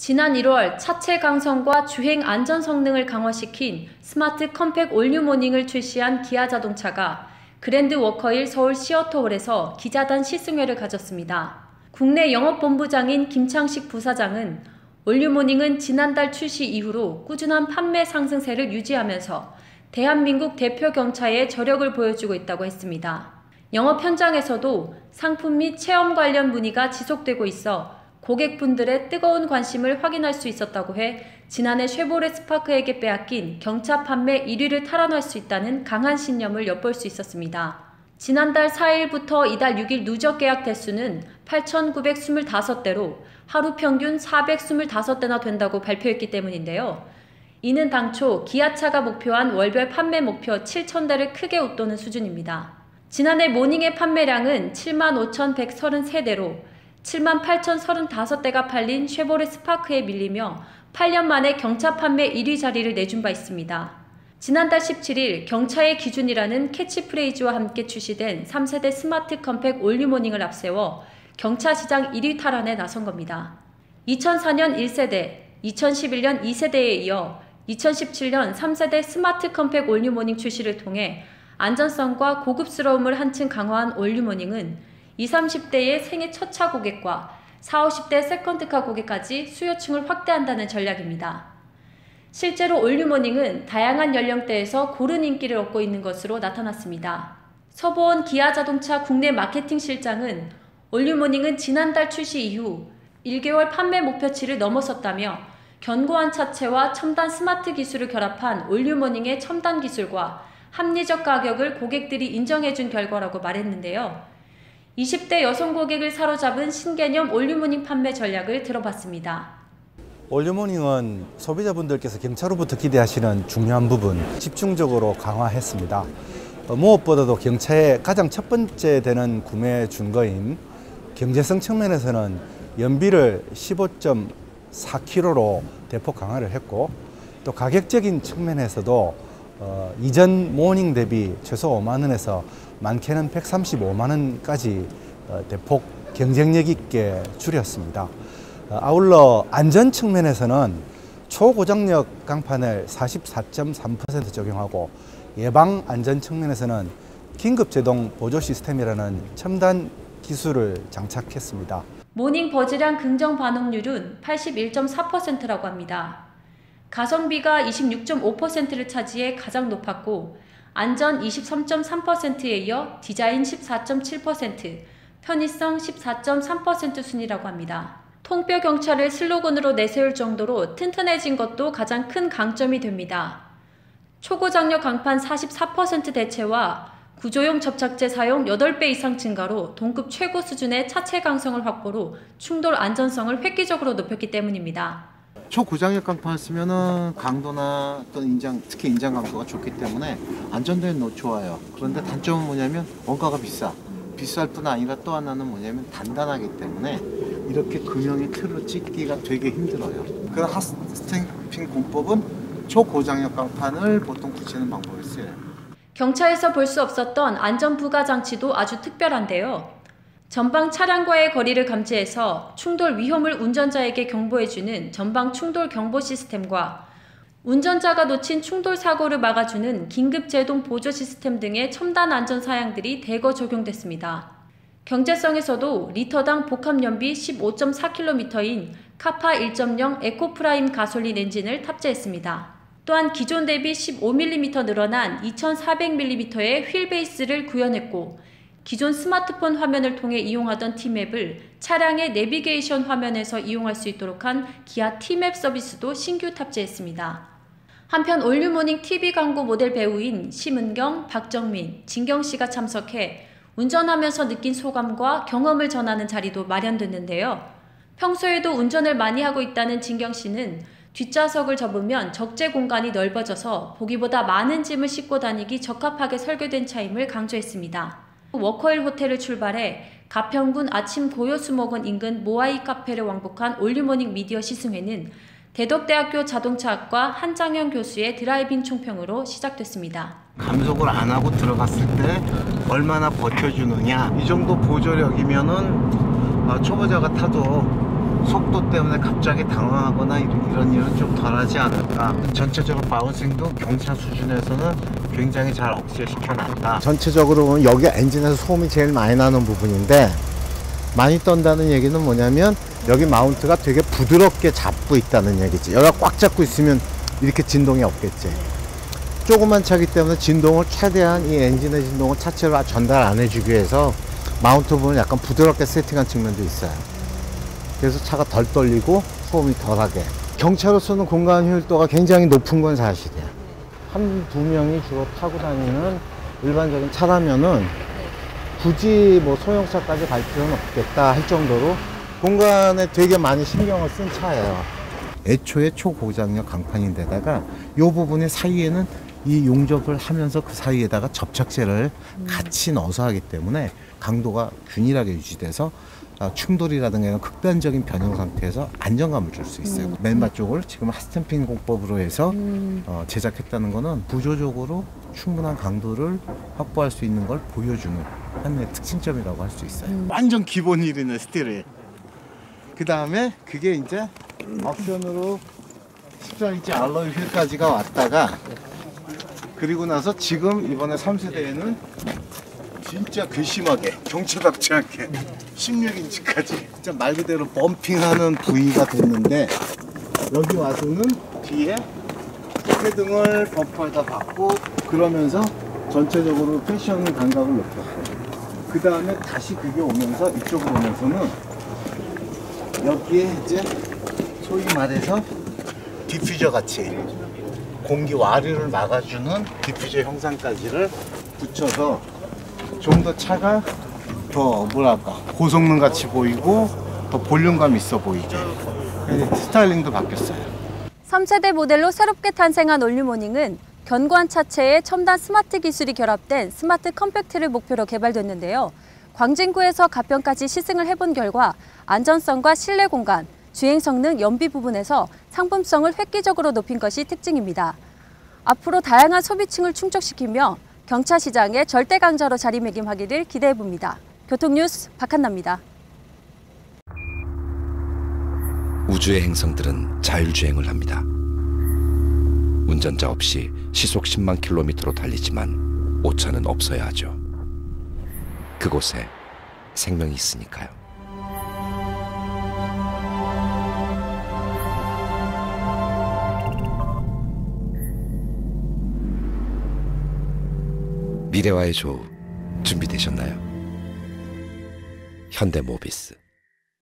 지난 1월 차체 강성과 주행 안전 성능을 강화시킨 스마트 컴팩 올뉴모닝을 출시한 기아자동차가 그랜드 워커힐 서울 시어터홀에서 기자단 시승회를 가졌습니다. 국내 영업본부장인 김창식 부사장은 올뉴모닝은 지난달 출시 이후로 꾸준한 판매 상승세를 유지하면서 대한민국 대표 경차의 저력을 보여주고 있다고 했습니다. 영업 현장에서도 상품 및 체험 관련 문의가 지속되고 있어 고객분들의 뜨거운 관심을 확인할 수 있었다고 해 지난해 쉐보레 스파크에게 빼앗긴 경차 판매 1위를 탈환할 수 있다는 강한 신념을 엿볼 수 있었습니다. 지난달 4일부터 이달 6일 누적 계약 대수는 8,925대로 하루 평균 425대나 된다고 발표했기 때문인데요. 이는 당초 기아차가 목표한 월별 판매 목표 7,000대를 크게 웃도는 수준입니다. 지난해 모닝의 판매량은 75,133대로 78,035대가 팔린 쉐보레 스파크에 밀리며 8년 만에 경차 판매 1위 자리를 내준 바 있습니다. 지난달 17일 경차의 기준이라는 캐치프레이즈와 함께 출시된 3세대 스마트 컴팩 올뉴모닝을 앞세워 경차 시장 1위 탈환에 나선 겁니다. 2004년 1세대, 2011년 2세대에 이어 2017년 3세대 스마트 컴팩 올뉴모닝 출시를 통해 안전성과 고급스러움을 한층 강화한 올뉴모닝은 20, 30대의 생애 첫 차 고객과 40, 50대 세컨드카 고객까지 수요층을 확대한다는 전략입니다. 실제로 올뉴모닝은 다양한 연령대에서 고른 인기를 얻고 있는 것으로 나타났습니다. 서보원 기아자동차 국내 마케팅 실장은 올뉴모닝은 지난달 출시 이후 1개월 판매 목표치를 넘어섰다며 견고한 차체와 첨단 스마트 기술을 결합한 올뉴모닝의 첨단 기술과 합리적 가격을 고객들이 인정해준 결과라고 말했는데요. 20대 여성 고객을 사로잡은 신개념 올뉴모닝 판매 전략을 들어봤습니다. 올뉴모닝은 소비자분들께서 경차로부터 기대하시는 중요한 부분 집중적으로 강화했습니다. 무엇보다도 경차의 가장 첫 번째 되는 구매 준거인 경제성 측면에서는 연비를 15.4km로 대폭 강화를 했고, 또 가격적인 측면에서도 이전 모닝 대비 최소 5만 원에서 많게는 135만 원까지 대폭 경쟁력 있게 줄였습니다. 아울러 안전 측면에서는 초고장력 강판을 44.3% 적용하고 예방 안전 측면에서는 긴급 제동 보조 시스템이라는 첨단 기술을 장착했습니다. 모닝 버즈량 긍정 반응률은 81.4%라고 합니다. 가성비가 26.5%를 차지해 가장 높았고 안전 23.3%에 이어 디자인 14.7%, 편의성 14.3% 순위라고 합니다. 통뼈 경차를 슬로건으로 내세울 정도로 튼튼해진 것도 가장 큰 강점이 됩니다. 초고장력 강판 44% 대체와 구조용 접착제 사용 8배 이상 증가로 동급 최고 수준의 차체 강성을 확보로 충돌 안전성을 획기적으로 높였기 때문입니다. 초고장력 강판을 쓰면은 강도나 또는 인장, 특히 인장 강도가 좋기 때문에 안전도는 좋아요. 그런데 단점은 뭐냐면 원가가 비쌀 뿐 아니라 또 하나는 뭐냐면 단단하기 때문에 이렇게 금형의 틀로 찢기가 되게 힘들어요. 그래서 핫스탬핑 공법은 초고장력 강판을 보통 붙이는 방법을 써요. 경차에서 볼 수 없었던 안전 부가 장치도 아주 특별한데요. 전방 차량과의 거리를 감지해서 충돌 위험을 운전자에게 경보해주는 전방 충돌 경보 시스템과 운전자가 놓친 충돌 사고를 막아주는 긴급 제동 보조 시스템 등의 첨단 안전 사양들이 대거 적용됐습니다. 경제성에서도 리터당 복합 연비 15.4km인 카파 1.0 에코프라임 가솔린 엔진을 탑재했습니다. 또한 기존 대비 15mm 늘어난 2400mm의 휠베이스를 구현했고 기존 스마트폰 화면을 통해 이용하던 T맵을 차량의 내비게이션 화면에서 이용할 수 있도록 한 기아 T맵 서비스도 신규 탑재했습니다. 한편 올뉴모닝 TV 광고 모델 배우인 심은경, 박정민, 진경씨가 참석해 운전하면서 느낀 소감과 경험을 전하는 자리도 마련됐는데요. 평소에도 운전을 많이 하고 있다는 진경씨는 뒷좌석을 접으면 적재 공간이 넓어져서 보기보다 많은 짐을 싣고 다니기 적합하게 설계된 차임을 강조했습니다. 워커힐 호텔을 출발해 가평군 아침 고요수목원 인근 모아이 카페를 왕복한 올뉴모닝 미디어 시승회는 대덕대학교 자동차학과 한장현 교수의 드라이빙 총평으로 시작됐습니다. 감속을 안 하고 들어갔을 때 얼마나 버텨주느냐, 이 정도 보조력이면은 초보자가 타도 속도 때문에 갑자기 당황하거나 이런 일은 좀 덜하지 않을까. 전체적으로 바운싱도 경차 수준에서는 굉장히 잘 억제시켜놨다. 전체적으로 보면 여기 엔진에서 소음이 제일 많이 나는 부분인데, 많이 떤다는 얘기는 뭐냐면 여기 마운트가 되게 부드럽게 잡고 있다는 얘기지. 여기가 꽉 잡고 있으면 이렇게 진동이 없겠지. 조그만 차기 때문에 진동을 최대한 이 엔진의 진동을 차체로 전달 안 해주기 위해서 마운트 부분을 약간 부드럽게 세팅한 측면도 있어요. 그래서 차가 덜 떨리고 소음이 덜하게. 경차로서는 공간 효율도가 굉장히 높은 건 사실이야. 한 두 명이 주로 타고 다니는 일반적인 차라면은 굳이 뭐 소형차까지 갈 필요는 없겠다 할 정도로 공간에 되게 많이 신경을 쓴 차예요. 애초에 초고장력 강판인데다가 이 부분의 사이에는 이 용접을 하면서 그 사이에다가 접착제를 같이 넣어서 하기 때문에 강도가 균일하게 유지돼서 충돌이라든가 이런 극단적인 변형 상태에서 안정감을 줄 수 있어요. 맨바 쪽을 지금 핫스탬핑 공법으로 해서 제작했다는 거는 구조적으로 충분한 강도를 확보할 수 있는 걸 보여주는 하나의 특징점이라고 할 수 있어요. 완전 기본 힐이네, 스틸이. 그 다음에 그게 이제 옵션으로 14인치 알로이 휠까지가 왔다가, 그리고 나서 지금 이번에 3세대에는 진짜 괘씸하게 경차답지 않게 16인치까지 진짜 말 그대로 범핑하는 부위가 됐는데, 여기 와서는 뒤에 헤등을 범퍼에다 받고 그러면서 전체적으로 패션 감각을 높였고, 그 다음에 다시 그게 오면서 이쪽으로 오면서는 여기에 이제 소위 말해서 디퓨저 같이 공기 와류를 막아주는 디퓨저 형상까지를 붙여서 좀 더 차가 더 뭐랄까 고성능 같이 보이고 더 볼륨감 있어 보이게 스타일링도 바뀌었어요. 3세대 모델로 새롭게 탄생한 올뉴모닝은 견고한 차체에 첨단 스마트 기술이 결합된 스마트 컴팩트를 목표로 개발됐는데요. 광진구에서 가평까지 시승을 해본 결과 안전성과 실내 공간, 주행 성능, 연비 부분에서 상품성을 획기적으로 높인 것이 특징입니다. 앞으로 다양한 소비층을 충족시키며 경차 시장의 절대 강자로 자리매김하기를 기대해봅니다. 교통뉴스 박한나입니다. 우주의 행성들은 자율주행을 합니다. 운전자 없이 시속 10만 킬로미터로 달리지만 오차는 없어야 하죠. 그곳에 생명이 있으니까요. 미래와의 조우 준비되셨나요? 현대모비스.